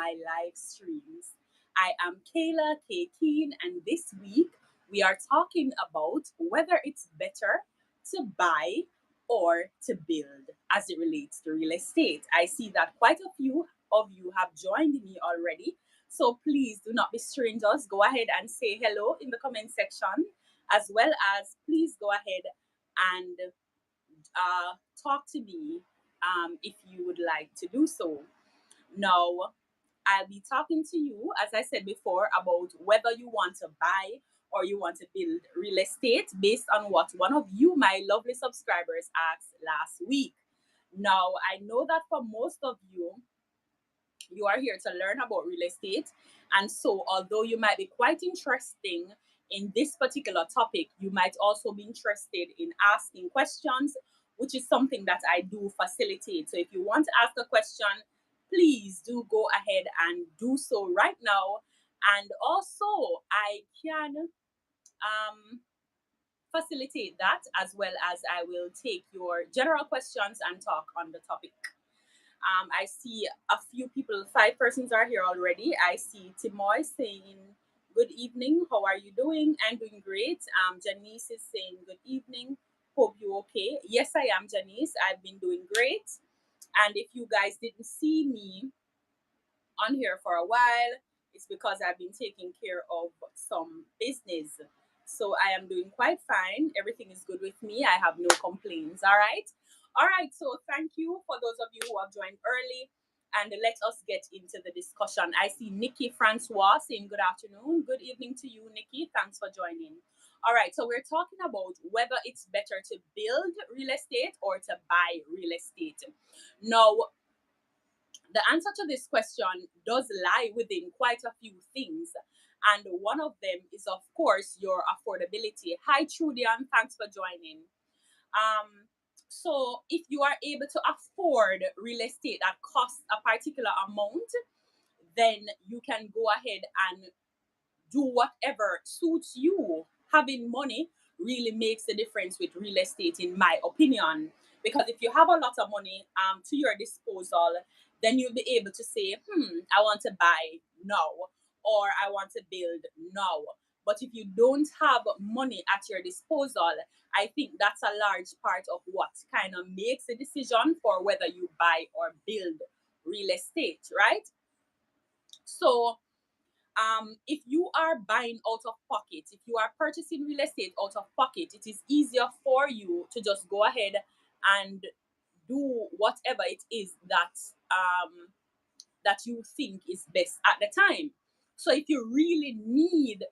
my live streams. I am Kayla.K.Keane, and this week we are talking about whether it's better to buy or to build as it relates to real estate. I see that quite a few of you have joined me already. So please do not be strangers. Go ahead and say hello in the comment section, as well as please go ahead and talk to me if you would like to do so. Now, I'll be talking to you, as I said before, about whether you want to buy or you want to build real estate based on what one of you, my lovely subscribers, asked last week. Now, I know that for most of you, you are here to learn about real estate. And so, although you might be quite interesting in this particular topic, you might also be interested in asking questions, which is something that I do facilitate. So, if you want to ask a question, please do go ahead and do so right now. And also, I can facilitate that, as well as I will take your general questions and talk on the topic. I see a few people, 5 persons are here already. I see Timoy saying, good evening, how are you doing? I'm doing great. Janice is saying, good evening, hope you're okay. Yes, I am, Janice. I've been doing great. And if you guys didn't see me on here for a while, it's because I've been taking care of some business. So I am doing quite fine. Everything is good with me. I have no complaints. All right. All right. So thank you for those of you who have joined early. And let us get into the discussion. I see Nikki Francois saying good afternoon. Good evening to you, Nikki. Thanks for joining. All right. So we're talking about whether it's better to build real estate or to buy real estate. Now, the answer to this question does lie within quite a few things. And one of them is, of course, your affordability. Hi, Trudian. Thanks for joining. So, if you are able to afford real estate that costs a particular amount, then you can go ahead and do whatever suits you. Having money really makes a difference with real estate, in my opinion. Because if you have a lot of money to your disposal, then you'll be able to say, I want to buy now, or I want to build now. But if you don't have money at your disposal, I think that's a large part of what kind of makes a decision for whether you buy or build real estate, right? So, if you are buying out of pocket, if you are purchasing real estate out of pocket, it is easier for you to just go ahead and do whatever it is that you think is best at the time. So if you really need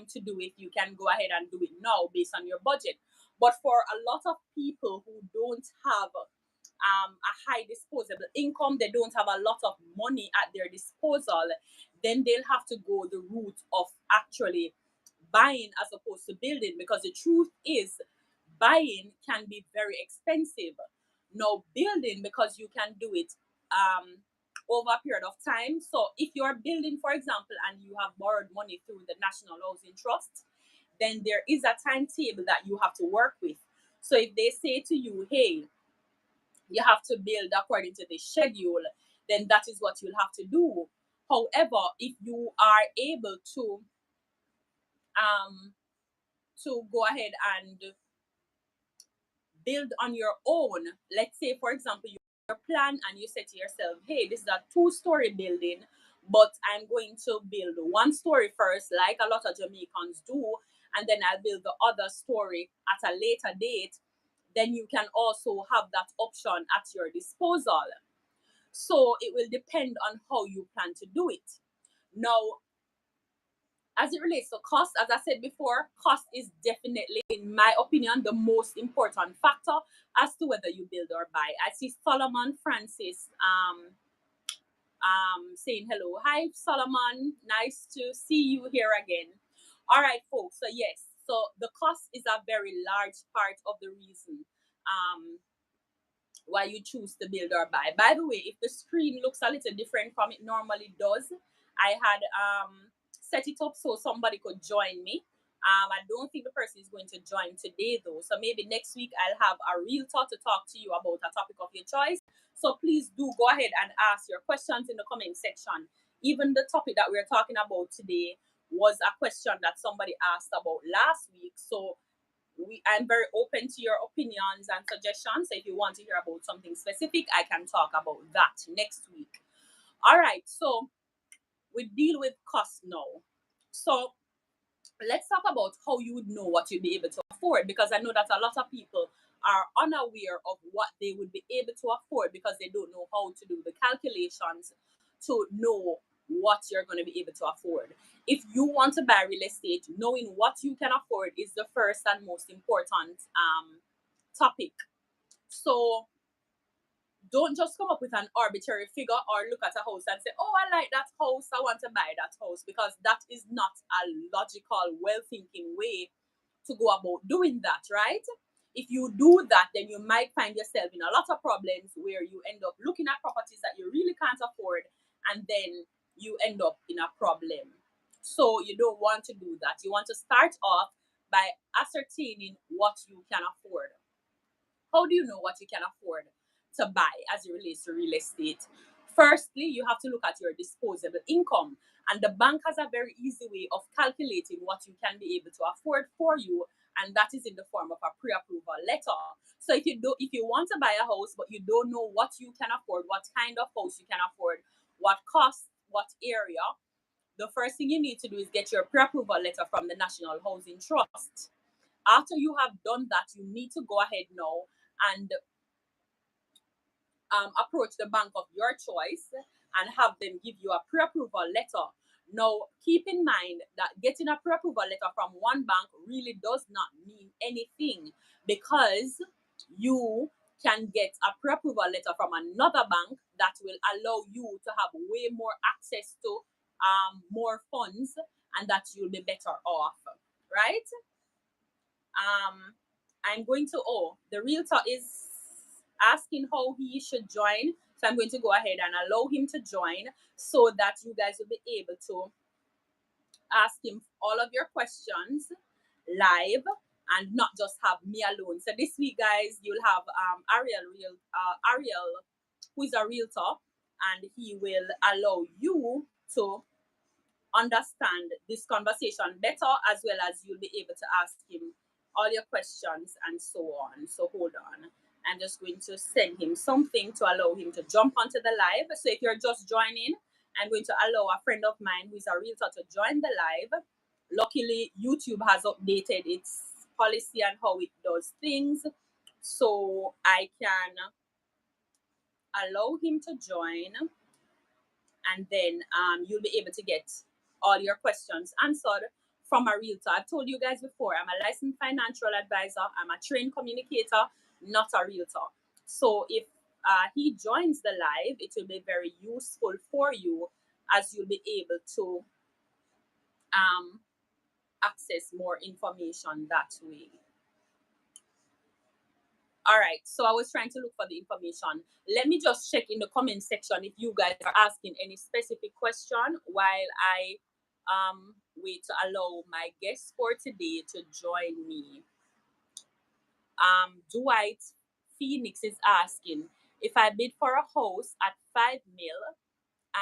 to do it, you can go ahead and do it now based on your budget. But for a lot of people who don't have a high disposable income, they don't have a lot of money at their disposal, then they'll have to go the route of actually buying as opposed to building, because the truth is buying can be very expensive. Now building, because you can do it over a period of time. So if you're building, for example, and you have borrowed money through the National Housing Trust, then there is a timetable that you have to work with. So if they say to you, hey, you have to build according to the schedule, then that is what you'll have to do. However, if you are able um to go ahead and build on your own, let's say for example your plan, and you say to yourself, hey, this is a 2-story building, but I'm going to build 1 story first, like a lot of Jamaicans do, and then I'll build the other story at a later date, then you can also have that option at your disposal. So it will depend on how you plan to do it. Now, as it relates to cost, as I said before, cost is definitely, in my opinion, the most important factor as to whether you build or buy. I see Solomon Francis saying hello. Hi, Solomon. Nice to see you here again. All right, folks. So yes, so the cost is a very large part of the reason why you choose to build or buy. By the way, if the screen looks a little different from it normally does, I had set it up so somebody could join me. I don't think the person is going to join today though. So maybe next week I'll have a real talk to talk to you about a topic of your choice. So please do go ahead and ask your questions in the comment section. even the topic that we're talking about today was a question that somebody asked about last week. So I'm very open to your opinions and suggestions. So if you want to hear about something specific, I can talk about that next week. All right, so we deal with cost now. So let's talk about how you would know what you'd be able to afford, because I know that a lot of people are unaware of what they would be able to afford because they don't know how to do the calculations to know what you're going to be able to afford. If you want to buy real estate, knowing what you can afford is the first and most important topic. So don't just come up with an arbitrary figure or look at a house and say, oh, I like that house, I want to buy that house, because that is not a logical, well thinking way to go about doing that, right? If you do that, then you might find yourself in a lot of problems where you end up looking at properties that you really can't afford, and then you end up in a problem. So you don't want to do that. You want to start off by ascertaining what you can afford. How do you know what you can afford to buy as it relates to real estate? Firstly, you have to look at your disposable income. And the bank has a very easy way of calculating what you can be able to afford for you, and that is in the form of a pre-approval letter. So if you want to buy a house but you don't know what you can afford, what kind of house you can afford, what cost, what area, the first thing you need to do is get your pre-approval letter from the National Housing Trust. After you have done that, you need to go ahead now and approach the bank of your choice and have them give you a pre-approval letter. Now, keep in mind that getting a pre-approval letter from one bank really does not mean anything, because you can get a pre-approval letter from another bank that will allow you to have way more access to more funds, and that you'll be better off, right? I'm going to, oh, the realtor is asking how he should join. So I'm going to go ahead and allow him to join so that you guys will be able to ask him all of your questions live and not just have me alone. So this week, guys, you'll have Ariel, who is a realtor, and he will allow you to understand this conversation better, as well as you'll be able to ask him all your questions and so on. So hold on. I'm just going to send him something to allow him to jump onto the live. So if you're just joining, I'm going to allow a friend of mine who is a realtor to join the live. Luckily, YouTube has updated its policy and how it does things. So I can allow him to join, and then you'll be able to get all your questions answered from a realtor. I've told you guys before, I'm a licensed financial advisor, I'm a trained communicator, not a realtor. So if he joins the live, it will be very useful for you, as you'll be able to um, access more information that way. All right, so I was trying to look for the information. Let me just check in the comment section if you guys are asking any specific question while I wait to allow my guest for today to join me. Dwight Phoenix is asking, if I bid for a house at 5 mil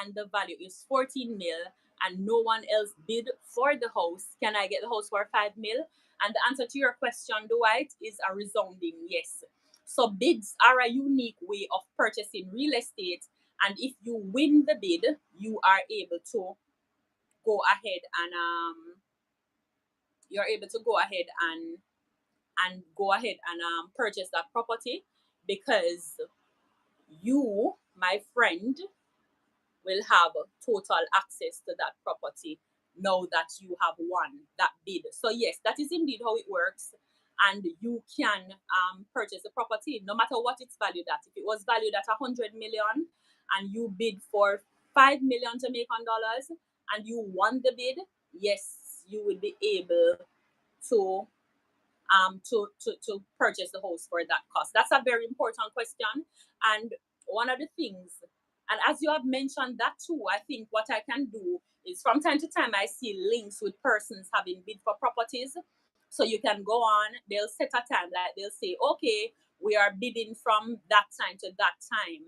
and the value is 14 mil and no one else bid for the house, can I get the house for 5 mil? And the answer to your question, Dwight, is a resounding yes. So bids are a unique way of purchasing real estate, and if you win the bid, you are able to go ahead and you're able to go ahead and purchase that property, because you, my friend, will have total access to that property now that you have won that bid. So yes, that is indeed how it works, and you can purchase the property no matter what it's valued at. If it was valued at 100 million and you bid for 5 million Jamaican dollars and you won the bid, yes, you will be able to to purchase the house for that cost. That's a very important question. And one of the things, and as you have mentioned that too, I think what I can do is, from time to time I see links with persons having bid for properties. So you can go on, they'll set a time, like they'll say, okay, we are bidding from that time to that time.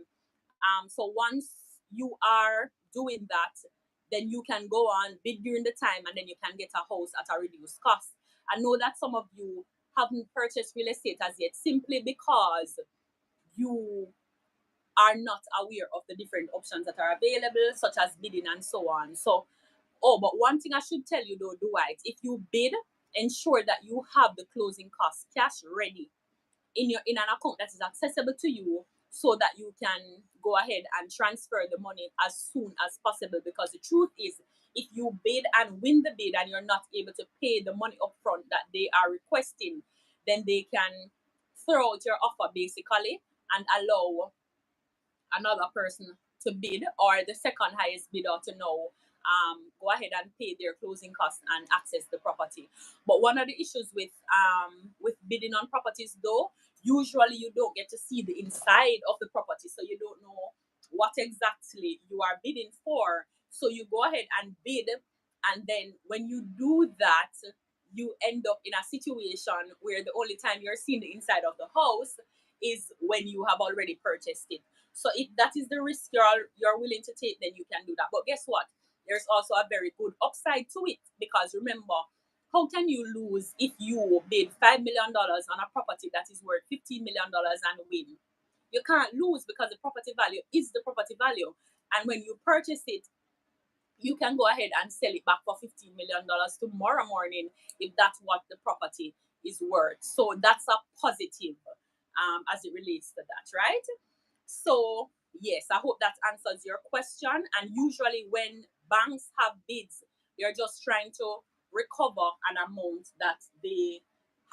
So once you are doing that, then you can go on bid during the time, and then you can get a house at a reduced cost. I know that some of you haven't purchased real estate as yet simply because you are not aware of the different options that are available, such as bidding and so on. So, oh, but one thing I should tell you though, Dwight, if you bid, ensure that you have the closing costs cash ready in an account that is accessible to you, so that you can go ahead and transfer the money as soon as possible. Because the truth is, if you bid and win the bid and you're not able to pay the money upfront that they are requesting, then they can throw out your offer basically and allow another person to bid, or the second highest bidder to know go ahead and pay their closing costs and access the property. But one of the issues with bidding on properties though, usually you don't get to see the inside of the property, so you don't know what exactly you are bidding for. So you go ahead and bid, and then when you do that, you end up in a situation where the only time you're seeing the inside of the house is when you have already purchased it. So if that is the risk you're willing to take, then you can do that. But guess what? There's also a very good upside to it, because remember, how can you lose if you bid $5 million on a property that is worth $15 million and win? You can't lose, because the property value is the property value. And when you purchase it, you can go ahead and sell it back for $15 million tomorrow morning if that's what the property is worth. So that's a positive as it relates to that, right? So, yes, I hope that answers your question. And usually, when banks have bids, they're just trying to recover an amount that they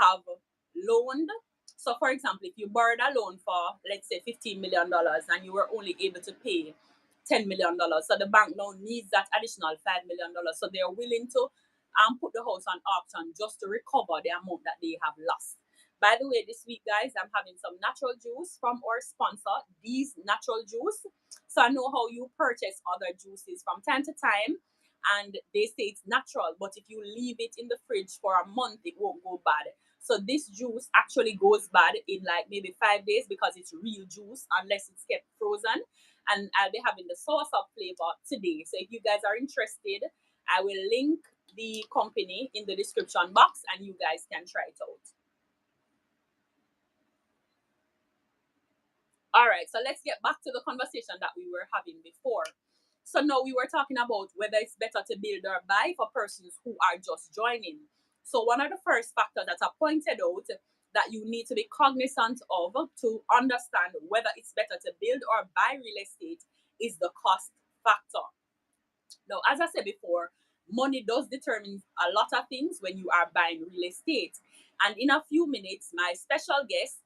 have loaned. So, for example, if you borrowed a loan for, let's say, $15 million and you were only able to pay $10 million, so the bank now needs that additional $5 million. So, they're willing to put the house on auction just to recover the amount that they have lost. By the way, this week, guys, I'm having some natural juice from our sponsor, These Natural Juice. So I know how you purchase other juices from time to time, and they say it's natural, but if you leave it in the fridge for a month, it won't go bad. So this juice actually goes bad in like maybe 5 days, because it's real juice unless it's kept frozen. And I'll be having the sauce up flavor today. So if you guys are interested, I will link the company in the description box and you guys can try it out. All right, so let's get back to the conversation that we were having before. So now we were talking about whether it's better to build or buy for persons who are just joining. So one of the first factors that I pointed out that you need to be cognizant of to understand whether it's better to build or buy real estate is the cost factor. Now, as I said before, money does determine a lot of things when you are buying real estate. And in a few minutes, my special guest,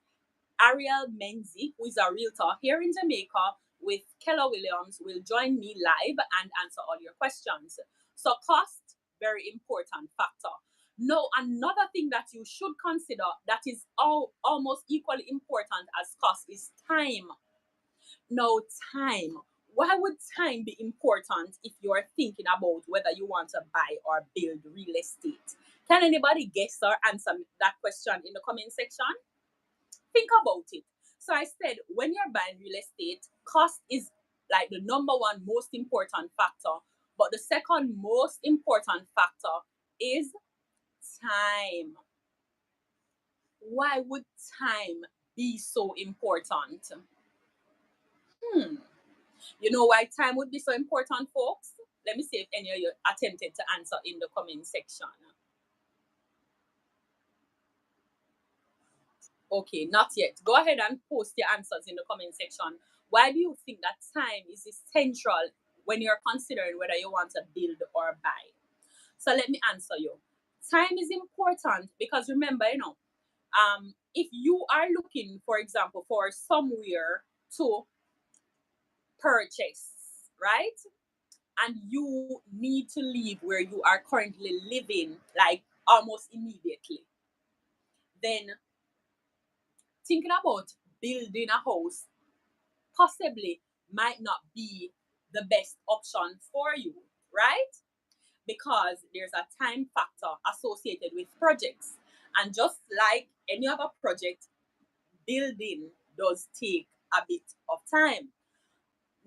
Ariel Menzi, who is a realtor here in Jamaica with Keller Williams, will join me live and answer all your questions. So, cost, very important factor. Now, another thing that you should consider that is almost equally important as cost is time. Now, time. Why would time be important if you're thinking about whether you want to buy or build real estate? Can anybody guess or answer that question in the comment section? Think about it. So I said, when you're buying real estate, cost is like the number one most important factor. But the second most important factor is time. Why would time be so important? Hmm. You know why time would be so important, folks? Let me see if any of you attempted to answer in the comment section. Okay, not yet. Go ahead and post your answers in the comment section. Why do you think that time is essential when you're considering whether you want to build or buy? So let me answer you. Time is important because remember, if you are looking, for example, for somewhere to purchase, right? And you need to leave where you are currently living, like almost immediately, then thinking about building a house possibly might not be the best option for you, right? Because there's a time factor associated with projects. And just like any other project, building does take a bit of time.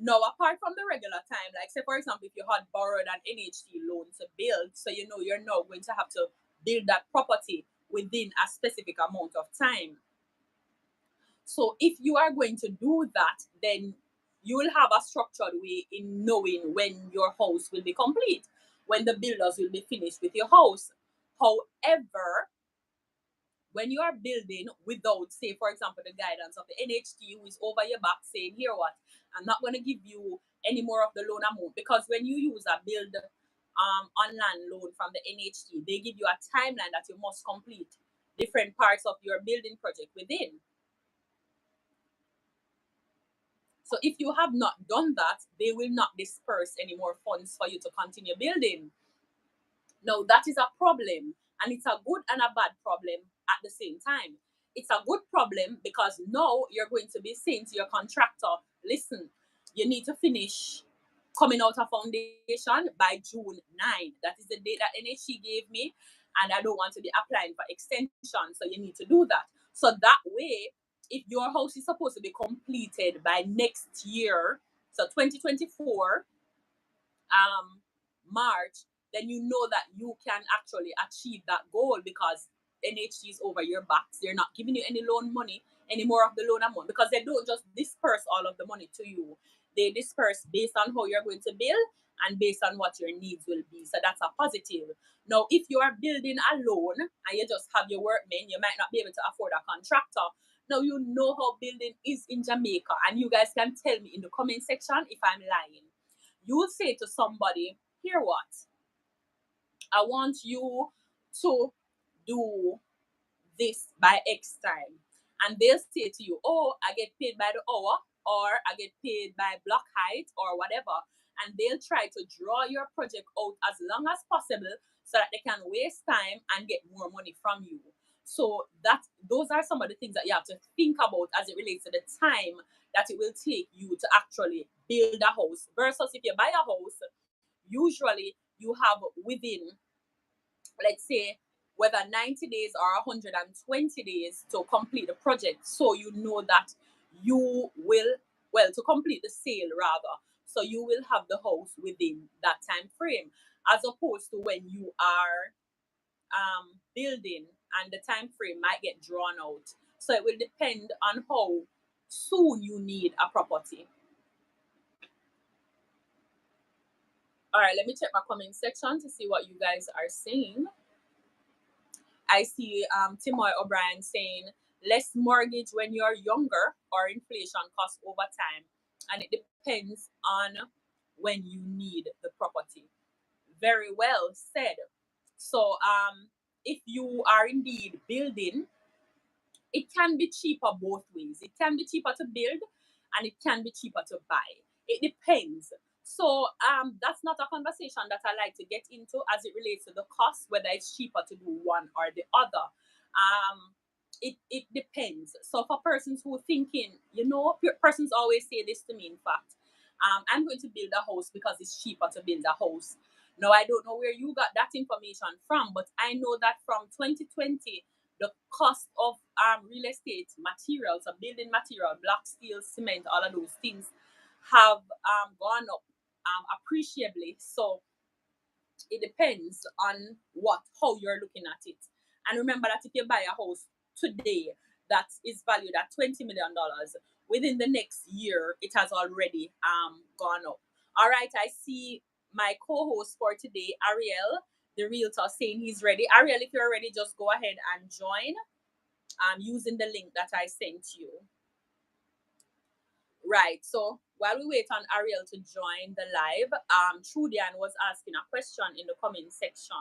Now, apart from the regular time, like say for example, if you had borrowed an NHT loan to build, so you know you're now going to have to build that property within a specific amount of time. So if you are going to do that, then you will have a structured way in knowing when your house will be complete, when the builders will be finished with your house. However, when you are building without, say, for example, the guidance of the NHT who is over your back saying, here what, I'm not going to give you any more of the loan amount, because when you use a build on land loan from the NHT, they give you a timeline that you must complete different parts of your building project within. So if you have not done that, they will not disperse any more funds for you to continue building. Now that is a problem, and it's a good and a bad problem at the same time. It's a good problem because now you're going to be saying to your contractor, listen, you need to finish coming out of foundation by June 9. That is the date that NHC gave me, and I don't want to be applying for extension, so you need to do that. So that way, if your house is supposed to be completed by next year, so 2024, March, then you know that you can actually achieve that goal, because NHT is over your backs. They're not giving you any loan money, any more of the loan amount, because they don't just disperse all of the money to you. They disperse based on how you're going to build and based on what your needs will be. So that's a positive. Now, if you are building alone and you just have your workmen, you might not be able to afford a contractor. Now you know how building is in Jamaica, and you guys can tell me in the comment section if I'm lying. You will say to somebody, here what? I want you to do this by X time. And they'll say to you, oh, I get paid by the hour, or I get paid by block height, or whatever. And they'll try to draw your project out as long as possible so that they can waste time and get more money from you. So that those are some of the things that you have to think about as it relates to the time that it will take you to actually build a house. Versus if you buy a house, usually you have within, let's say, whether 90 days or 120 days to complete the project, so you know that you will, well, to complete the sale rather, so you will have the house within that time frame, as opposed to when you are building and the time frame might get drawn out. So it will depend on how soon you need a property. All right, let me check my comment section to see what you guys are saying. I see Timoy O'Brien saying less mortgage when you're younger, or inflation costs over time. And it depends on when you need the property. Very well said. So if you are indeed building, it can be cheaper both ways. It can be cheaper to build and it can be cheaper to buy. It depends. So that's not a conversation that I like to get into as it relates to the cost, whether it's cheaper to do one or the other. It depends. So for persons who are thinking, persons always say this to me, in fact, I'm going to build a house because it's cheaper to build a house. Now, I don't know where you got that information from, but I know that from 2020, the cost of real estate materials, building material, block, steel, cement, all of those things have gone up appreciably. So it depends on how you're looking at it. And remember that if you buy a house today that is valued at $20 million, within the next year, it has already gone up. All right, I see my co-host for today, Ariel, the realtor, saying he's ready. Ariel, if you're ready, just go ahead and join using the link that I sent you. Right. So while we wait on Ariel to join the live, Trudian was asking a question in the comment section.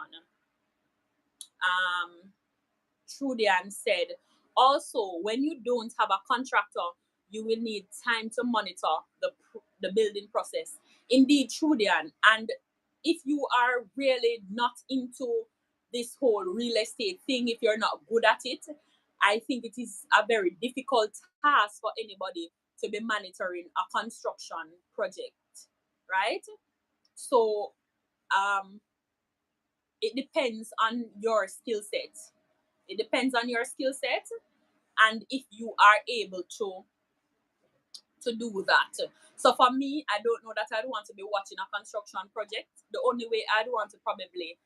Um, Trudian said, also, when you don't have a contractor, you will need time to monitor the building process. Indeed, Trudian. And if you are really not into this whole real estate thing, if you're not good at it, I think it is a very difficult task for anybody to be monitoring a construction project, right? So it depends on your skill set. It depends on your skill set, and if you are able to to do that. So for me, I don't know that I'd want to be watching a construction project. The only way I'd want to probably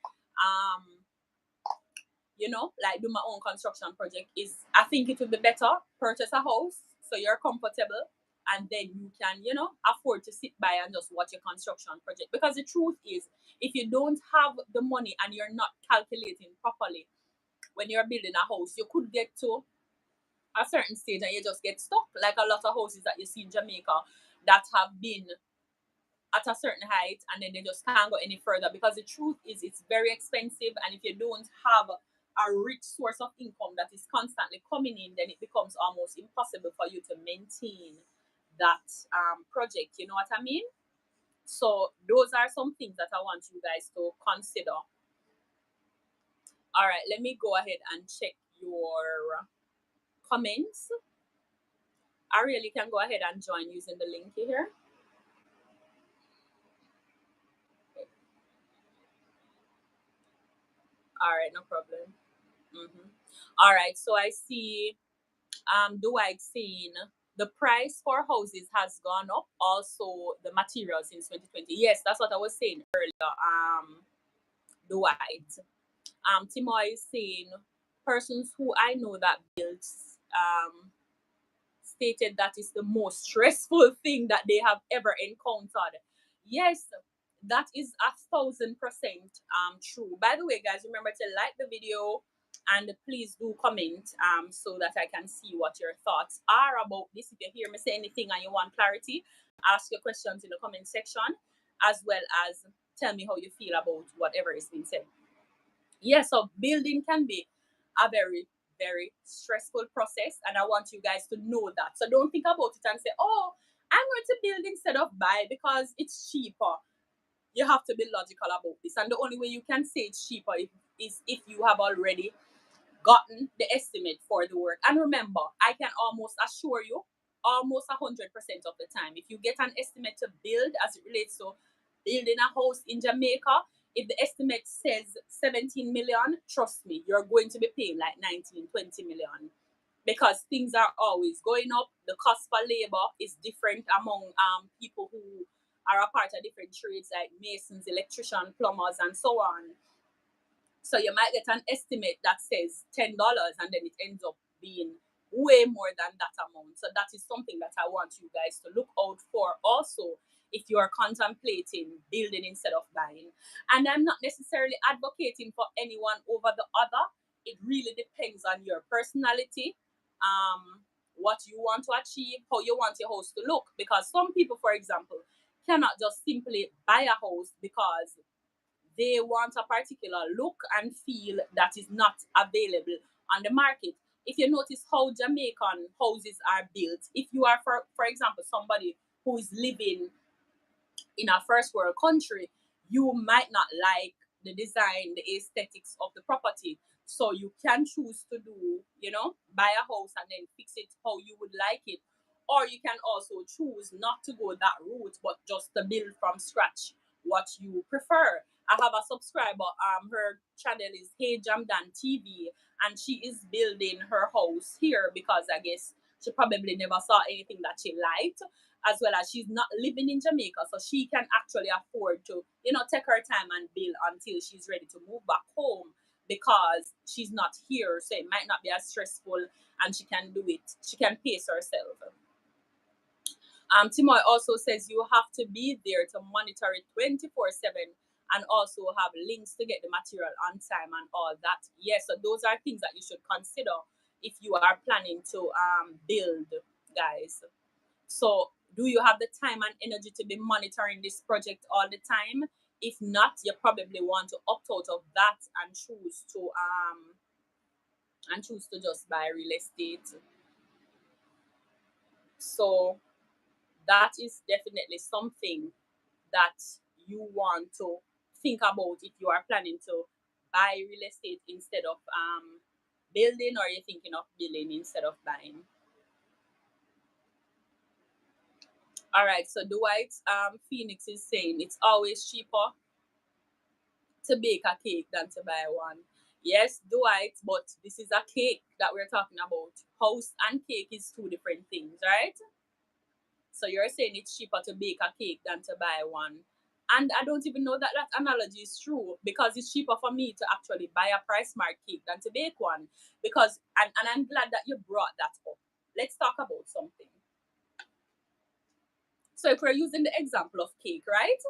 like do my own construction project is, I think it would be better purchase a house so you're comfortable, and then you can, afford to sit by and just watch a construction project. Because the truth is, if you don't have the money and you're not calculating properly when you're building a house, you could get to a certain stage and you just get stuck. Like a lot of houses that you see in Jamaica that have been at a certain height and then they just can't go any further, because the truth is it's very expensive, and if you don't have a rich source of income that is constantly coming in, then it becomes almost impossible for you to maintain that project. You know what I mean? So those are some things that I want you guys to consider. All right, let me go ahead and check your comments. Ariel, you can go ahead and join using the link here. All right, no problem. All right, so I see Dwight saying the price for houses has gone up. Also, the materials since 2020. Yes, that's what I was saying earlier. Dwight. Timoy is saying persons who I know that builds stated that is the most stressful thing that they have ever encountered. Yes, that is 1,000% true. By the way, guys, remember to like the video and please do comment so that I can see what your thoughts are about this. If you hear me say anything and you want clarity, ask your questions in the comment section, as well as tell me how you feel about whatever is being said. Yeah, so building can be a very, very stressful process, and I want you guys to know that. So don't think about it and say, oh, I'm going to build instead of buy because it's cheaper. You have to be logical about this, and the only way you can say it's cheaper is if you have already gotten the estimate for the work. And remember, I can almost assure you, almost 100% of the time, if you get an estimate to build as it relates to building a house in Jamaica, if the estimate says 17 million, trust me, you're going to be paying like 19, 20 million, because things are always going up. The cost for labor is different among people who are a part of different trades like masons, electricians, plumbers, and so on. So you might get an estimate that says $10 and then it ends up being way more than that amount. So that is something that I want you guys to look out for also if you are contemplating building instead of buying. And I'm not necessarily advocating for anyone over the other. It really depends on your personality, what you want to achieve, how you want your house to look. Because some people, for example, cannot just simply buy a house because they want a particular look and feel that is not available on the market. If you notice how Jamaican houses are built, if you are, for example, somebody who is living in a first world country, you might not like the design, the aesthetics of the property. So you can choose to do, buy a house and then fix it how you would like it. Or you can also choose not to go that route, but just to build from scratch what you prefer. I have a subscriber, her channel is Hey Jamdan TV, and she is building her house here because I guess she probably never saw anything that she liked, as well as she's not living in Jamaica, so she can actually afford to, take her time and build until she's ready to move back home, because she's not here, so it might not be as stressful, and she can do it. She can pace herself. Timoy also says you have to be there to monitor it 24/7 and also have links to get the material on time and all that. Yes, so those are things that you should consider if you are planning to build, guys. So, do you have the time and energy to be monitoring this project all the time? If not, you probably want to opt out of that and choose to just buy real estate. So that is definitely something that you want to think about if you are planning to buy real estate instead of building, or you're thinking of building instead of buying. All right, so Dwight Phoenix is saying it's always cheaper to bake a cake than to buy one. Yes, Dwight, but this is a cake that we're talking about. House and cake is two different things, right? So you're saying it's cheaper to bake a cake than to buy one. And I don't even know that that analogy is true, because it's cheaper for me to actually buy a price mark cake than to bake one. Because, and I'm glad that you brought that up. Let's talk about something. So if we're using the example of cake, right?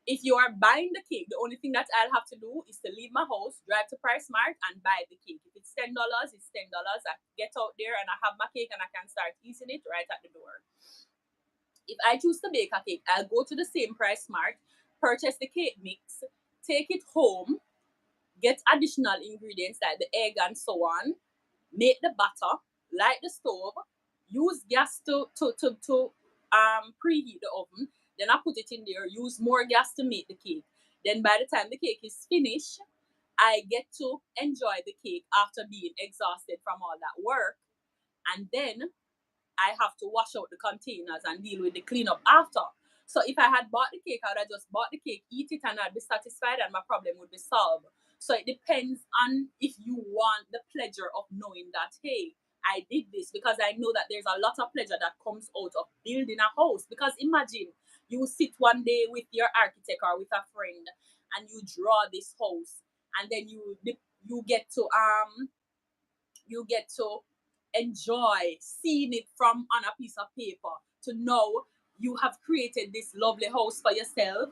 If you are buying the cake, the only thing that I'll have to do is to leave my house, drive to Price Mart, and buy the cake. If it's $10, it's $10. I get out there and I have my cake and I can start eating it right at the door. If I choose to bake a cake, I'll go to the same Price Mart, purchase the cake mix, take it home, get additional ingredients like the egg and so on, make the batter, light the stove, use gas to preheat the oven. Then I put it in there, use more gas to make the cake. Then by the time the cake is finished, I get to enjoy the cake after being exhausted from all that work. And then I have to wash out the containers and deal with the cleanup after. So if I had bought the cake, I would have just bought the cake, eat it, and I'd be satisfied and my problem would be solved. So it depends on if you want the pleasure of knowing that, hey, I did this, because I know that there's a lot of pleasure that comes out of building a house. Because imagine you sit one day with your architect or with a friend and you draw this house, and then you get to you get to enjoy seeing it from on a piece of paper, to know you have created this lovely house for yourself.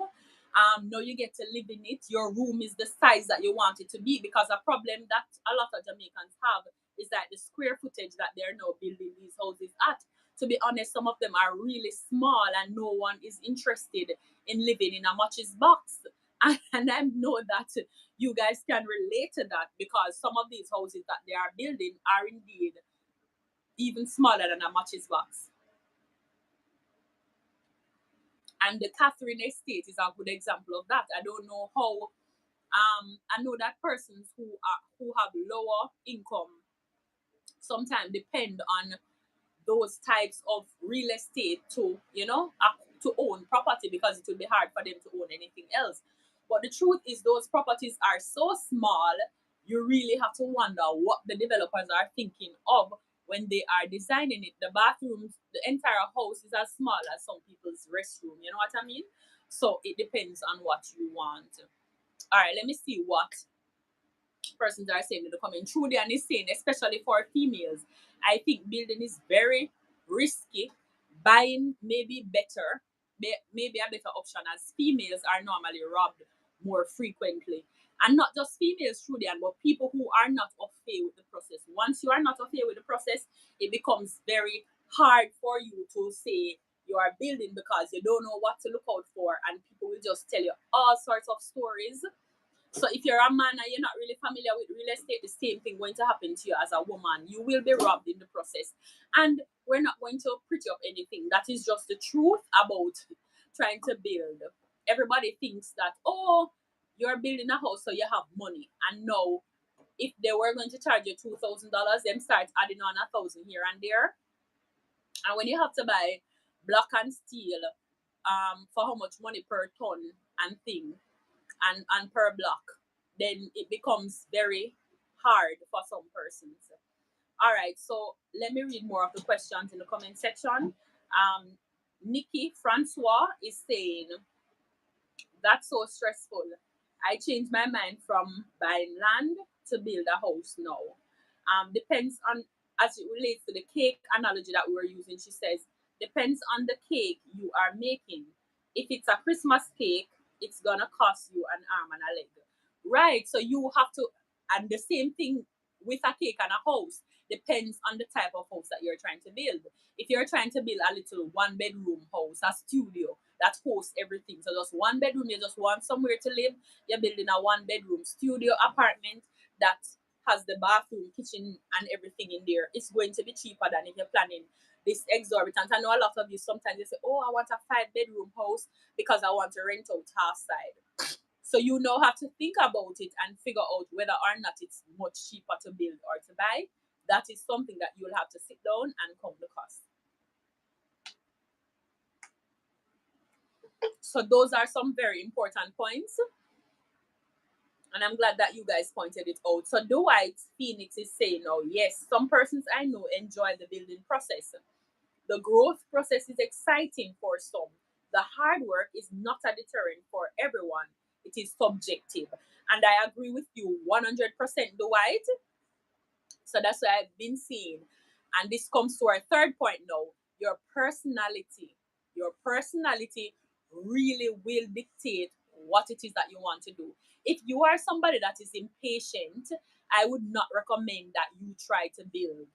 Now you get to live in it. Your room is the size that you want it to be, because a problem that a lot of Jamaicans have is that the square footage that they're now building these houses at. To be honest, some of them are really small and no one is interested in living in a matches box. And I know that you guys can relate to that, because some of these houses that they are building are indeed even smaller than a matches box. And the Catherine estate is a good example of that. I don't know how. I know that persons who have lower income sometimes depend on those types of real estate to, to own property, because it will be hard for them to own anything else. But the truth is, those properties are so small, you really have to wonder what the developers are thinking of when they are designing it. The bathrooms, the entire house is as small as some people's restroom. You know what I mean? So it depends on what you want. All right, let me see what persons are saying in the comment. Truly, and is saying, especially for females, I think building is very risky. Buying may be better, maybe a better option, as females are normally robbed more frequently. And not just females, truly, but people who are not au fait with the process. Once you are not au fait with the process, it becomes very hard for you to say you are building, because you don't know what to look out for, and people will just tell you all sorts of stories. So if you're a man and you're not really familiar with real estate, the same thing going to happen to you as a woman. You will be robbed in the process. And we're not going to pretty up anything. That is just the truth about trying to build. Everybody thinks that, oh, you're building a house so you have money. And no, if they were going to charge you $2,000, them start adding on 1,000 here and there. And when you have to buy block and steel for how much money per ton and thing, and per block, then it becomes very hard for some persons. All right, so let me read more of the questions in the comment section. Nikki Francois is saying, that's so stressful. I changed my mind from buying land to build a house now. Depends on, as it relates to the cake analogy that we were using, she says, depends on the cake you are making. If it's a Christmas cake, it's gonna cost you an arm and a leg. Right. So you have to, and the same thing with a cake and a house, depends on the type of house that you're trying to build. If you're trying to build a little one bedroom house, a studio that hosts everything, so just one bedroom, you just want somewhere to live, you're building a one bedroom studio apartment that has the bathroom, kitchen, and everything in there. It's going to be cheaper than if you're planning this exorbitant. I know a lot of you sometimes you say, oh, I want a 5 bedroom house because I want to rent out half side. So you now have to think about it and figure out whether or not it's much cheaper to build or to buy. That is something that you'll have to sit down and count the cost. So those are some very important points. And I'm glad that you guys pointed it out. So Dwight Phoenix is saying, oh yes, some persons I know enjoy the building process. The growth process is exciting for some. The hard work is not a deterrent for everyone. It is subjective. And I agree with you 100%, Dwight. So that's what I've been seeing. And this comes to our third point now. Your personality. Your personality really will dictate what it is that you want to do. If you are somebody that is impatient, I would not recommend that you try to build.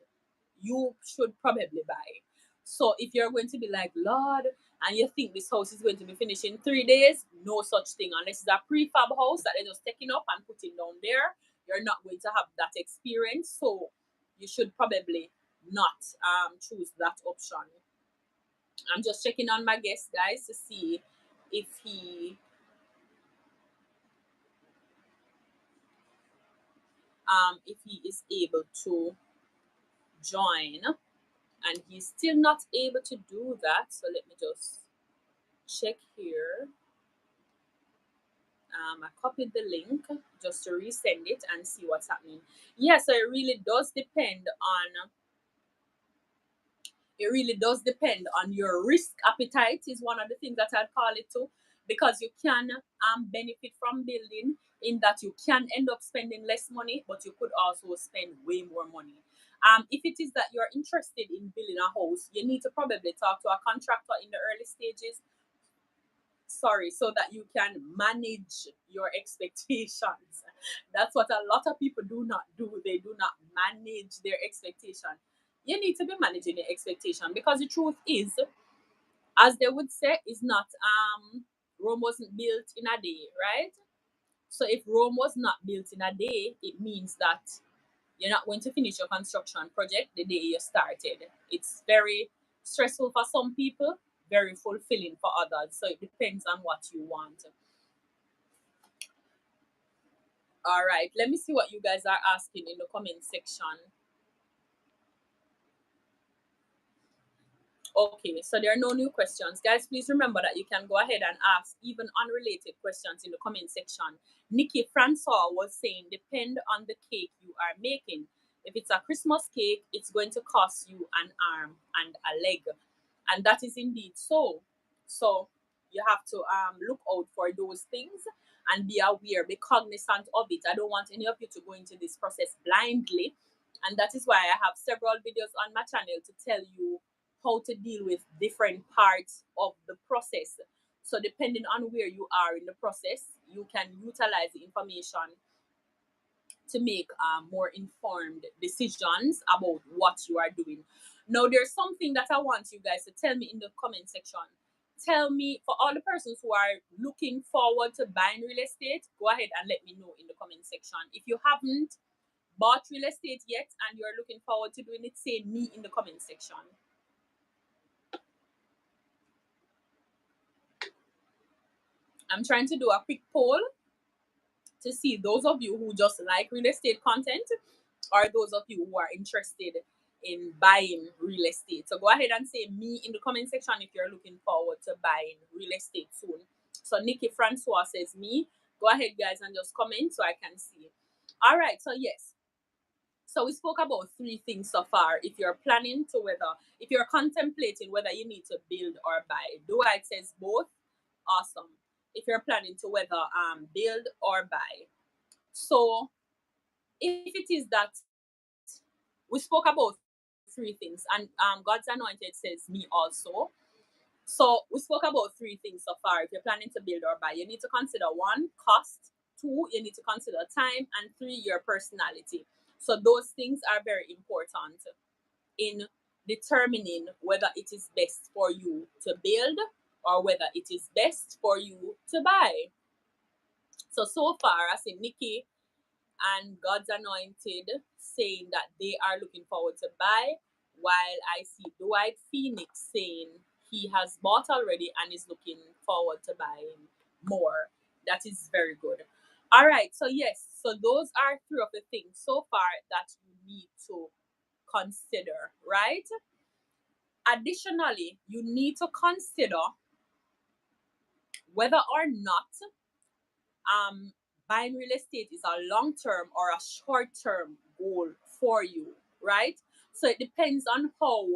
You should probably buy. So if you're going to be like, Lord, and you think this house is going to be finished in 3 days, no such thing. Unless it's a prefab house that they're just taking up and putting down there, you're not going to have that experience. So you should probably not choose that option. I'm just checking on my guest, guys, to see if he is able to join, and he's still not able to do that. So let me just check here. I copied the link just to resend it and see what's happening. Yeah, so it really does depend on your risk appetite is one of the things that I'd call it too, because you can benefit from building in that you can end up spending less money, but you could also spend way more money. If it is that you're interested in building a house, you need to probably talk to a contractor in the early stages, sorry, so that you can manage your expectations. That's what a lot of people do not do. They do not manage their expectation. You need to be managing your expectation, because the truth is, as they would say, is not Rome wasn't built in a day, right? So if Rome was not built in a day, it means that you're not going to finish your construction project the day you started. It's very stressful for some people, very fulfilling for others. So it depends on what you want. All right, let me see what you guys are asking in the comment section. Okay, so there are no new questions. Guys, please remember that you can go ahead and ask even unrelated questions in the comment section. Nikki Francois was saying, depend on the cake you are making. If it's a Christmas cake, it's going to cost you an arm and a leg. And that is indeed so. So you have to look out for those things and be aware, be cognizant of it. I don't want any of you to go into this process blindly. And that is why I have several videos on my channel to tell you how to deal with different parts of the process. So depending on where you are in the process, you can utilize the information to make more informed decisions about what you are doing. Now, there's something that I want you guys to tell me in the comment section. Tell me, for all the persons who are looking forward to buying real estate, go ahead and let me know in the comment section. If you haven't bought real estate yet and you're looking forward to doing it, say me in the comment section. I'm trying to do a quick poll to see those of you who just like real estate content, or those of you who are interested in buying real estate. So go ahead and say me in the comment section if you're looking forward to buying real estate soon. So Nikki Francois says me. Go ahead, guys, and just comment so I can see. All right, so yes. So we spoke about three things so far. If you're planning to if you're contemplating whether you need to build or buy. Dwight says both. Awesome. If you're planning to whether build or buy. So if it is that we spoke about three things, and God's anointed says me also. So we spoke about three things so far. If you're planning to build or buy, you need to consider one, cost; two, you need to consider time; and three, your personality. So those things are very important in determining whether it is best for you to build or whether it is best for you to buy. So far, I see Nikki and God's anointed saying that they are looking forward to buy, while I see Dwight Phoenix saying he has bought already and is looking forward to buying more. That is very good. All right, so yes, so those are three of the things so far that you need to consider, right? Additionally, you need to consider whether or not um, buying real estate is a long term or a short term goal for you, right? So it depends on how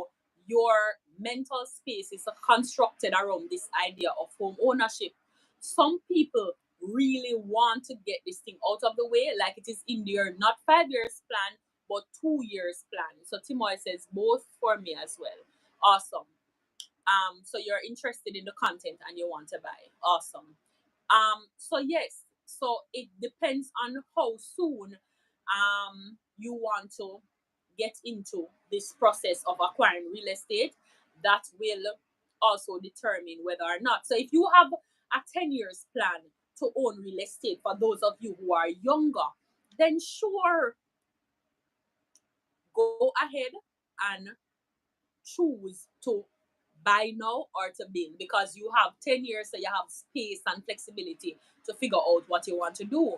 your mental space is constructed around this idea of home ownership. Some people really want to get this thing out of the way, like it is in their not 5 years plan, but 2 years plan. So Timoy says both for me as well. Awesome. So you're interested in the content and you want to buy. Awesome. So yes, so it depends on how soon you want to get into this process of acquiring real estate. That will also determine whether or not. So if you have a 10 years plan to own real estate, for those of you who are younger, then sure, go ahead and choose to buy now or to build, because you have 10 years, so you have space and flexibility to figure out what you want to do.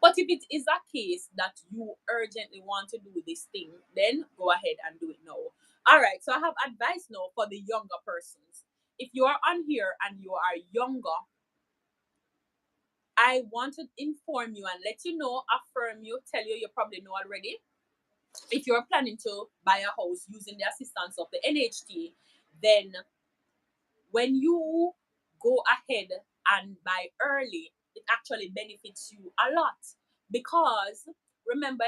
But if it is a case that you urgently want to do this thing, then go ahead and do it now. All right, so I have advice now for the younger persons. If you are on here and you are younger, I want to inform you and let you know, affirm you, tell you, you probably know already. If you're planning to buy a house using the assistance of the NHT, then when you go ahead and buy early, it actually benefits you a lot. Because remember,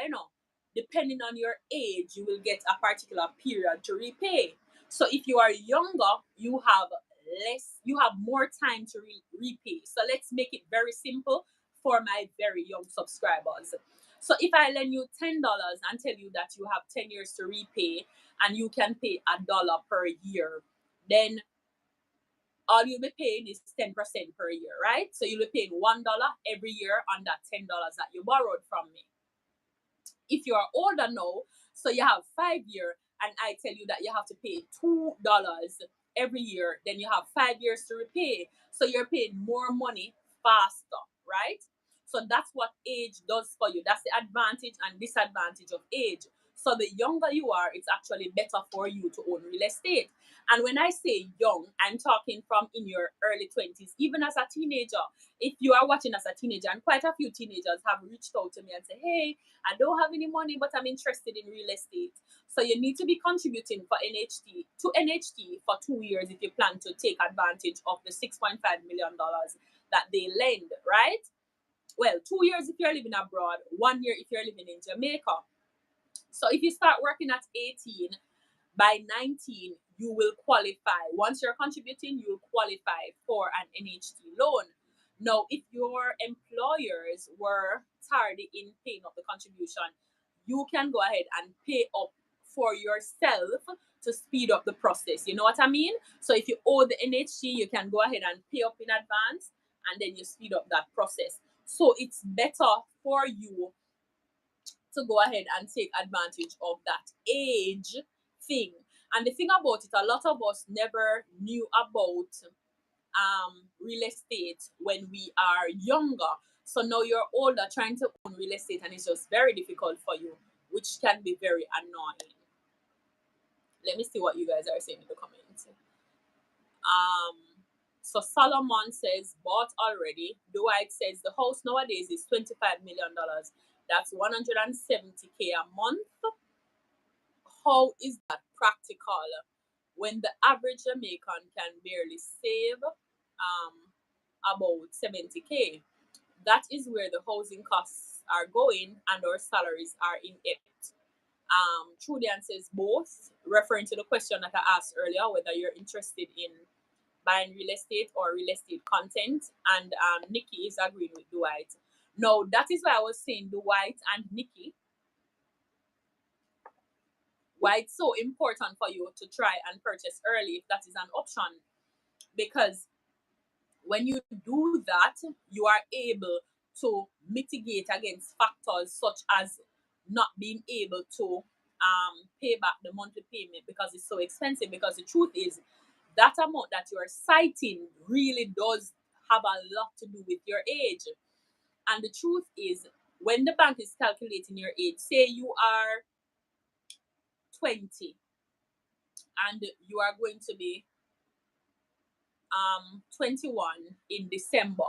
depending on your age, you will get a particular period to repay. So if you are younger, you have more time to repay. So let's make it very simple for my very young subscribers. So if I lend you $10 and tell you that you have 10 years to repay and you can pay $1 per year, then all you'll be paying is 10% per year, right? So you'll be paying $1 every year on that $10 that you borrowed from me. If you are older now, so you have 5 years, and I tell you that you have to pay $2 every year, then you have 5 years to repay. So you're paying more money faster, right? So that's what age does for you. That's the advantage and disadvantage of age. So the younger you are, it's actually better for you to own real estate. And when I say young, I'm talking from in your early 20s, even as a teenager. If you are watching as a teenager, and quite a few teenagers have reached out to me and say, hey, I don't have any money, but I'm interested in real estate. So you need to be contributing for NHT for 2 years if you plan to take advantage of the $6.5 million that they lend, right? Well, 2 years if you're living abroad, 1 year if you're living in Jamaica. So if you start working at 18, by 19, you will qualify. Once you're contributing, you'll qualify for an NHT loan. Now, if your employers were tardy in paying up the contribution, you can go ahead and pay up for yourself to speed up the process. You know what I mean? So if you owe the NHT, you can go ahead and pay up in advance, and then you speed up that process. So it's better for you to go ahead and take advantage of that age thing. And the thing about it, a lot of us never knew about real estate when we are younger. So now you're older trying to own real estate, and it's just very difficult for you, which can be very annoying. Let me see what you guys are saying in the comments. Um, so Solomon says bought already. Dwight says the house nowadays is $25 million. That's 170K a month. How is that practical when the average Jamaican can barely save about 70K? That is where the housing costs are going and our salaries are in it. Trudian says both, referring to the question that I asked earlier, whether you're interested in buying real estate or real estate content. And Nikki is agreeing with Dwight. No, that is why I was saying Dwight and Nikki, why it's so important for you to try and purchase early if that is an option. Because when you do that, you are able to mitigate against factors such as not being able to pay back the monthly payment because it's so expensive. Because the truth is, that amount that you're citing really does have a lot to do with your age. And the truth is, when the bank is calculating your age, say you are 20 and you are going to be 21 in December.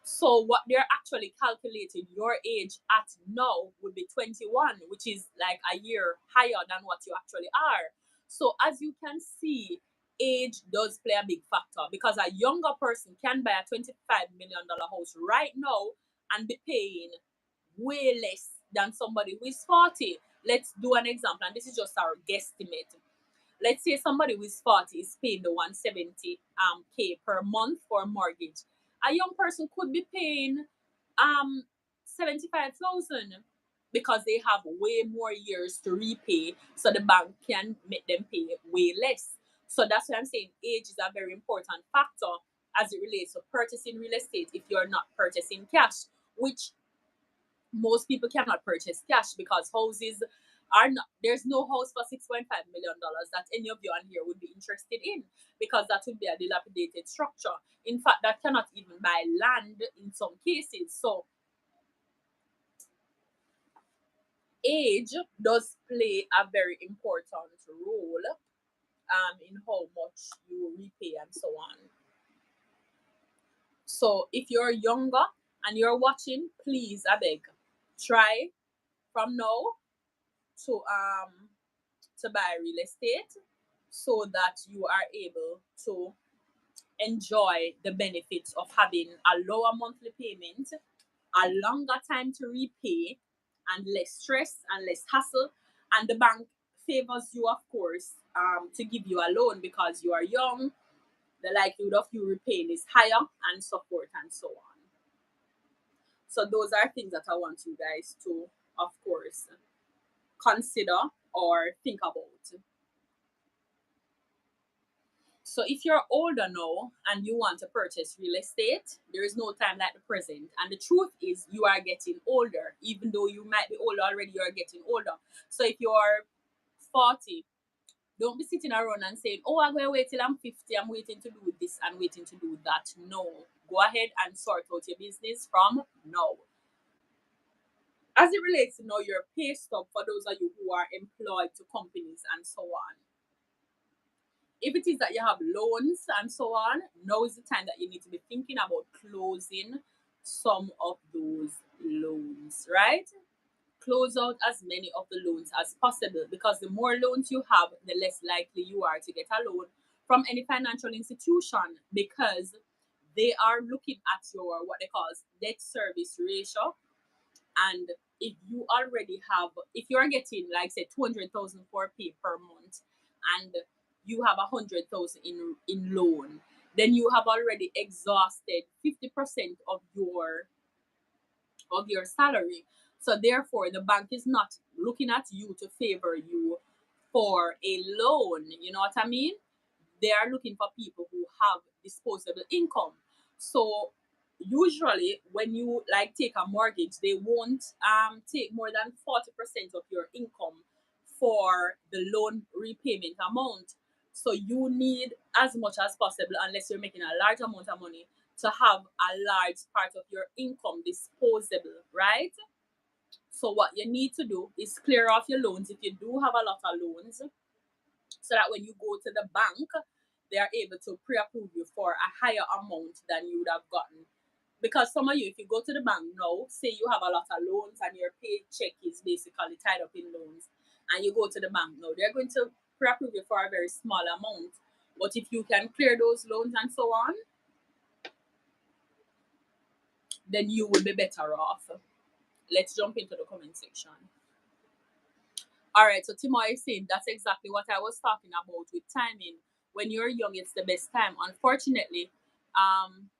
So what they're actually calculating your age at now would be 21, which is like a year higher than what you actually are. So as you can see, age does play a big factor, because a younger person can buy a $25 million house right now and be paying way less than somebody who is 40. Let's do an example, and this is just our guesstimate. Let's say somebody who is 40 is paying the 170 k per month for a mortgage. A young person could be paying 75,000, because they have way more years to repay, so the bank can make them pay way less. So that's why I'm saying age is a very important factor as it relates to purchasing real estate if you're not purchasing cash, which most people cannot purchase cash, because houses are not, there's no house for $6.5 million that any of you on here would be interested in, because that would be a dilapidated structure. In fact, that cannot even buy land in some cases. So age does play a very important role in how much you repay and so on. So if you're younger and you're watching, please, I beg, try from now to buy real estate, so that you are able to enjoy the benefits of having a lower monthly payment, a longer time to repay, and less stress and less hassle. And the bank favors you, of course, to give you a loan because you are young. The likelihood of you repaying is higher, and so forth and so on. So those are things that I want you guys to, of course, consider or think about. So if you're older now and you want to purchase real estate, there is no time like the present. And the truth is, you are getting older. Even though you might be older already, you are getting older. So if you're 40, don't be sitting around and saying, oh, I'm going to wait till I'm 50. I'm waiting to do this and waiting to do that. No. Go ahead and sort out your business from now. As it relates to now your pay stub, for those of you who are employed to companies and so on, if it is that you have loans and so on, now is the time that you need to be thinking about closing some of those loans, right? Close out as many of the loans as possible, because the more loans you have, the less likely you are to get a loan from any financial institution, because they are looking at your what they call debt service ratio. And if you already have, if you're getting like say 200,000 for pay per month, and you have 100,000 in loan, then you have already exhausted 50% of your salary. So therefore, the bank is not looking at you to favor you for a loan. You know what I mean? They are looking for people who have disposable income. So usually when you like take a mortgage, they won't take more than 40% of your income for the loan repayment amount. So you need as much as possible, unless you're making a large amount of money, to have a large part of your income disposable, right? So what you need to do is clear off your loans if you do have a lot of loans, so that when you go to the bank, they are able to pre-approve you for a higher amount than you would have gotten. Because some of you, if you go to the bank now, say you have a lot of loans and your paycheck is basically tied up in loans, and you go to the bank now, they're going to pre-approve you for a very small amount. But if you can clear those loans and so on, then you will be better off. Let's jump into the comment section. All right, so Timo is saying that's exactly what I was talking about with timing. When you're young, it's the best time. Unfortunately, um,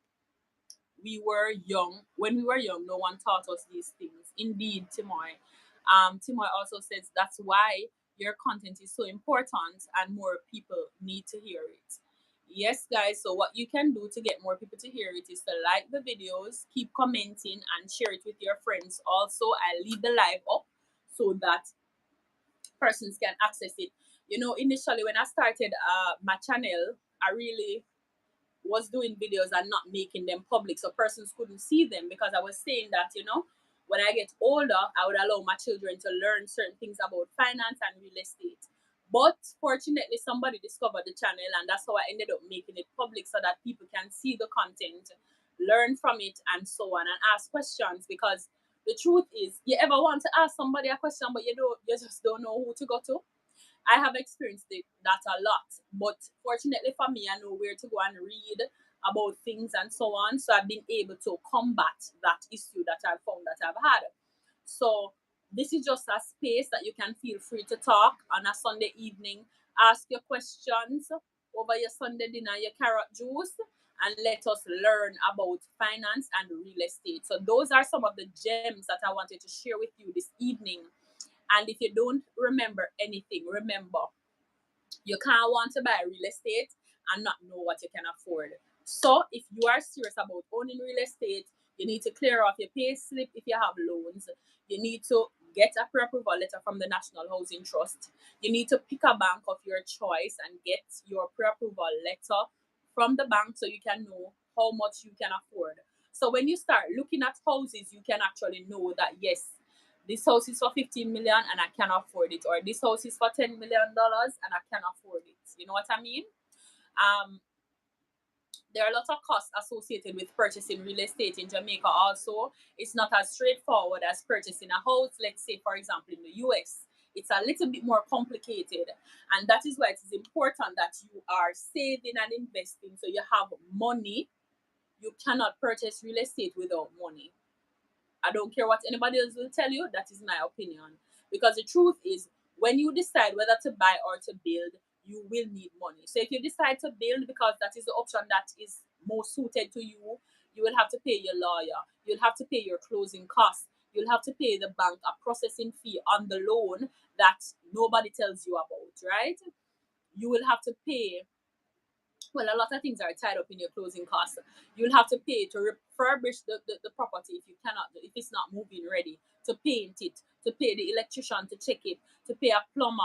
we were young. When we were young, no one taught us these things. Indeed, Timoy. Timoy also says that's why your content is so important and more people need to hear it. Yes, guys. So what you can do to get more people to hear it is to like the videos, keep commenting, and share it with your friends. Also, I leave the live up so that persons can access it. You know, initially when I started my channel, I really was doing videos and not making them public so persons couldn't see them, because I was saying that, you know, when I get older, I would allow my children to learn certain things about finance and real estate. But fortunately, somebody discovered the channel, and that's how I ended up making it public so that people can see the content, learn from it, and so on, and ask questions. Because the truth is, you ever want to ask somebody a question, but you just don't know who to go to. I have experienced that a lot. But fortunately for me, I know where to go and read about things and so on. So I've been able to combat that issue that I've found that I've had. So this is just a space that you can feel free to talk on a Sunday evening, ask your questions over your Sunday dinner, your carrot juice, and let us learn about finance and real estate. So those are some of the gems that I wanted to share with you this evening. And if you don't remember anything, remember you can't want to buy real estate and not know what you can afford. So if you are serious about owning real estate, you need to clear off your pay slip if you have loans. You need to get a pre-approval letter from the National Housing Trust. You need to pick a bank of your choice and get your pre-approval letter from the bank so you can know how much you can afford. So when you start looking at houses, you can actually know that yes, this house is for 15 million and I can afford it, or this house is for $10 million and I can afford it. You know what I mean? Um, there are a lot of costs associated with purchasing real estate in Jamaica. Also, it's not as straightforward as purchasing a house, let's say, for example, in the US. It's a little bit more complicated, and that is why it is important that you are saving and investing so you have money. You cannot purchase real estate without money. I don't care what anybody else will tell you. That is my opinion. Because the truth is, when you decide whether to buy or to build, you will need money. So if you decide to build because that is the option that is most suited to you, you will have to pay your lawyer. You'll have to pay your closing costs. You'll have to pay the bank a processing fee on the loan that nobody tells you about, right? You will have to pay, well, a lot of things are tied up in your closing costs. You'll have to pay to refurbish the property if you cannot, if it's not moving ready, to paint it, to pay the electrician to check it, to pay a plumber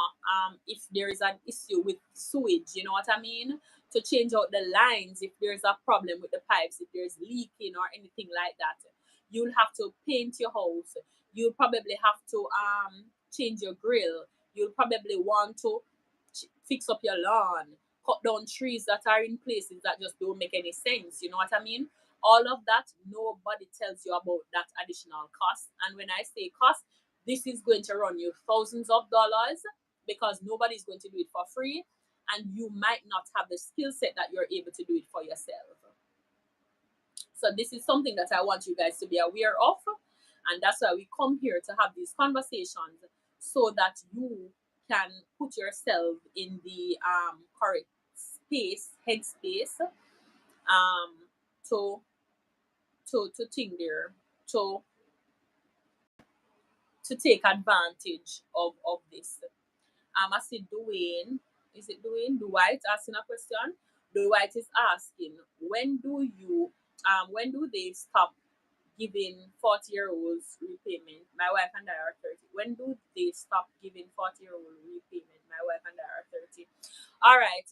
if there is an issue with sewage, you know what I mean? To change out the lines if there's a problem with the pipes, if there's leaking or anything like that. You'll have to paint your house. You'll probably have to change your grill. You'll probably want to fix up your lawn, cut down trees that are in places that just don't make any sense. You know what I mean? All of that, nobody tells you about that additional cost. And when I say cost, this is going to run you thousands of dollars because nobody's going to do it for free. And you might not have the skill set that you're able to do it for yourself. So this is something that I want you guys to be aware of. And that's why we come here to have these conversations so that you can put yourself in the correct space, headspace, to to think there, to to take advantage of this. I see Dwayne. Is it Dwayne? Dwight asking a question. Dwight is asking, when do they stop giving 40-year-olds repayment? My wife and I are 30. When do they stop giving 40-year-old repayment? My wife and I are 30. All right.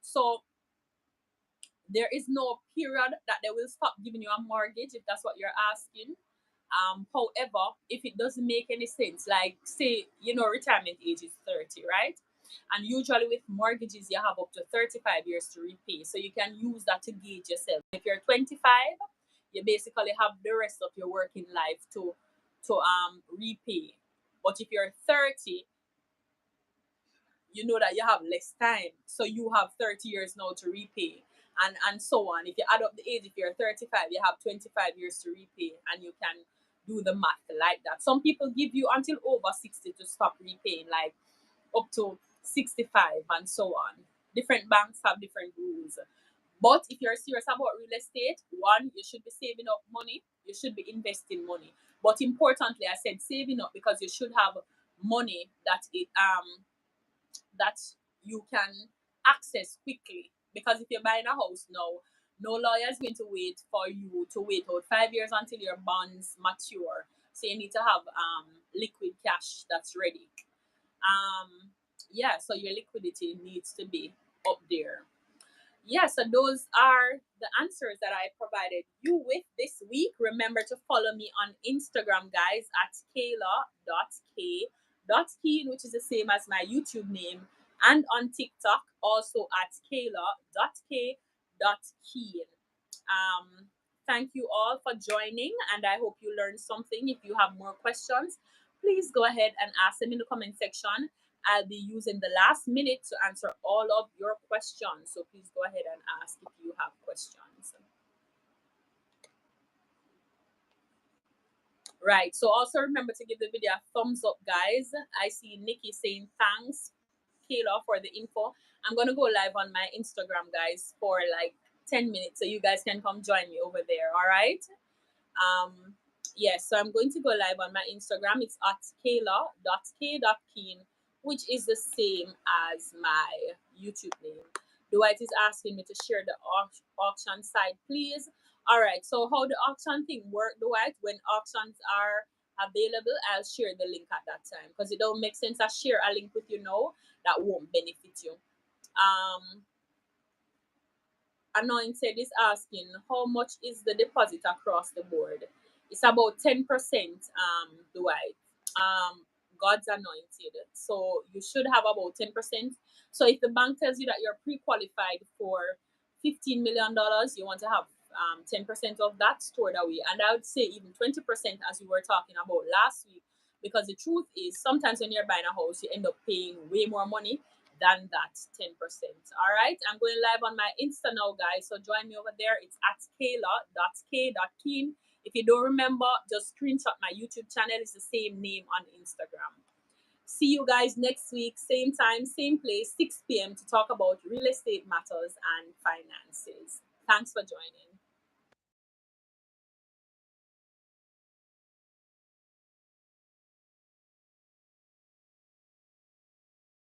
So there is no period that they will stop giving you a mortgage if that's what you're asking. However, if it doesn't make any sense, like say, retirement age is 30, right? And usually with mortgages, you have up to 35 years to repay. So you can use that to gauge yourself. If you're 25, you basically have the rest of your working life to repay. But if you're 30, you know that you have less time. So you have 30 years now to repay. And so on. If you add up the age, if you're 35, you have 25 years to repay, and you can do the math like that. Some people give you until over 60 to stop repaying, like up to 65 and so on. Different banks have different rules. But if you're serious about real estate, one, you should be saving up money, you should be investing money. But importantly, I said saving up because you should have money that you can access quickly. Because if you're buying a house now, no lawyer is going to wait for you to wait out 5 years until your bonds mature. So you need to have liquid cash that's ready. Yeah, so your liquidity needs to be up there. Yeah, so those are the answers that I provided you with this week. Remember to follow me on Instagram, guys, at Kayla.K.Keane, which is the same as my YouTube name, and on TikTok, also at Kayla.K.Keane. Thank you all for joining, and I hope you learned something. If you have more questions, please go ahead and ask them in the comment section. I'll be using the last minute to answer all of your questions. So please go ahead and ask if you have questions. Right. So also remember to give the video a thumbs up, guys. I see Nikki saying thanks, Kayla, for the info. I'm gonna go live on my Instagram, guys, for like 10 minutes, so you guys can come join me over there. All right. Um, yes, so I'm going to go live on my Instagram. It's at Kayla.K.Keane, which is the same as my YouTube name. Dwight is asking me to share the auction site, please. All right, so how the auction thing work, Dwight? When auctions are available, I'll share the link at that time because it don't make sense. I share a link with you now that won't benefit you. Um, Anointed is asking how much is the deposit across the board. It's about 10%, Dwight. God's anointed. So you should have about 10%. So if the bank tells you that you're pre-qualified for $15 million, you want to have 10% of that stored away. And I would say even 20%, as we were talking about last week, because the truth is sometimes when you're buying a house, you end up paying way more money than that 10%. All right, I'm going live on my Insta now, guys. So join me over there. It's at Kayla.K.Keane. If you don't remember, just screenshot my YouTube channel. It's the same name on Instagram. See you guys next week, same time, same place, 6 p.m. to talk about real estate matters and finances. Thanks for joining.